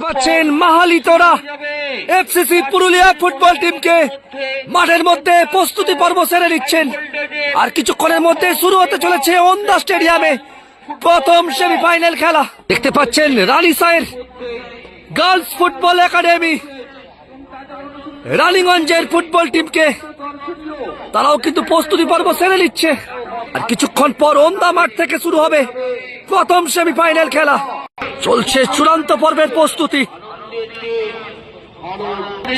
পাচ্ছেন মাহালিতরা FCC Purulia football টিমকে মাঠের মধ্যে প্রস্তুতি পর্ব সেরে নিচ্ছেন। আর কিছুক্ষণের মধ্যে শুরু হতে চলেছে ওন্দা স্টেডিয়ামে প্রথম সেমিফাইনাল খেলা। দেখতে পাচ্ছেন রানীসায়ের গার্লস ফুটবল একাডেমি রানীগঞ্জের ফুটবল টিমকে, তারাও কিন্তু প্রস্তুতি পর্ব সেরে নিচ্ছে। আর কিছুক্ষণ পর ওন্দা মাঠ থেকে শুরু হবে প্রথম সেমিফাইনাল খেলা। চলছে চূড়ান্ত পর্বের প্রস্তুতি,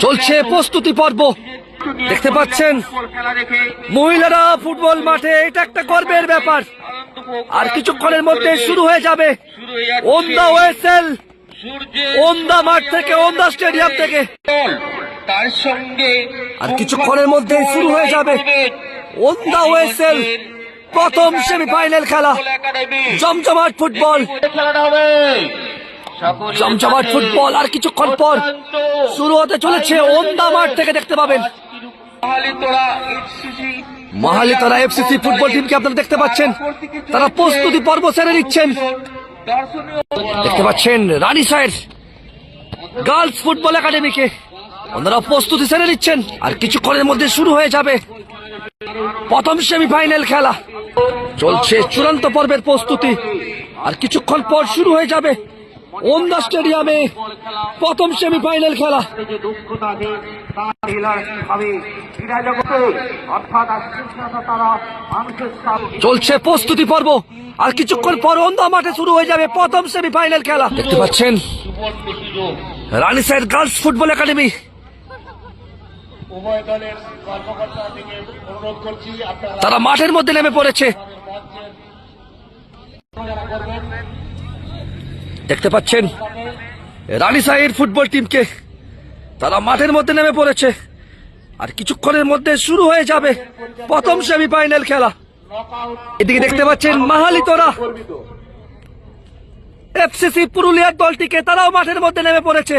চলছে প্রস্তুতি পর্ব। দেখতে পাচ্ছেন মহিলারা ফুটবল মাঠে, এটা একটা গর্বের ব্যাপার। আর কিছুক্ষণের মধ্যে শুরু হয়ে যাবে ওন্দা ওয়েসেল, ওন্দা মাঠ থেকে, ওন্দা স্টেডিয়াম থেকে। তার সঙ্গে আর কিছুক্ষণের মধ্যে শুরু হয়ে যাবে ওন্দা ওয়েসেল প্রথম সেমিফাইনাল খেলা। জমজমাট ফুটবল, জমজমাট ফুটবল। আর কিছুক্ষণ পর শুরু হতে চলেছে ওন্দা মাঠ থেকে। দেখতে পাবেন মাহালিতরা এফসিসি ফুটবল টিমকে আপনারা দেখতে পাচ্ছেন, তারা প্রস্তুতি পর্ব সেরে নিচ্ছেন। দেখতে পাচ্ছেন রানীসায়ের গার্লস ফুটবল একাডেমিকে, ওনারা প্রস্তুতি সেরে নিচ্ছেন। আর কিছুক্ষণের মধ্যে শুরু হয়ে যাবে প্রথম সেমিফাইনাল খেলা। চলছে চূড়ান্ত পর্বের প্রস্তুতি। আর কিছুক্ষণ পর শুরু হয়ে যাবে ওন্দা স্টেডিয়ামে প্রথম সেমিফাইনাল খেলা। চলছে প্রস্তুতি পর্ব। আর কিছুক্ষণ পর ওন্দা মাঠে শুরু হয়ে যাবে প্রথম সেমিফাইনাল খেলা। দেখতে পাচ্ছেন রানীসায়ের গার্লস ফুটবল একাডেমি, তারা মাঠের মধ্যে নেমে পড়েছে। দেখতে পাচ্ছেন রানীসায়ের ফুটবল টিমকে, তারা মাঠের মধ্যে নেমে পড়েছে। আর কিছুক্ষণের মধ্যে শুরু হয়ে যাবে প্রথম সেমিফাইনাল খেলা। এদিকে দেখতে পাচ্ছেন মাহালিতরা এফসিসি পুরুলিয়ার দলটিকে, তারাও মাঠের মধ্যে নেমে পড়েছে।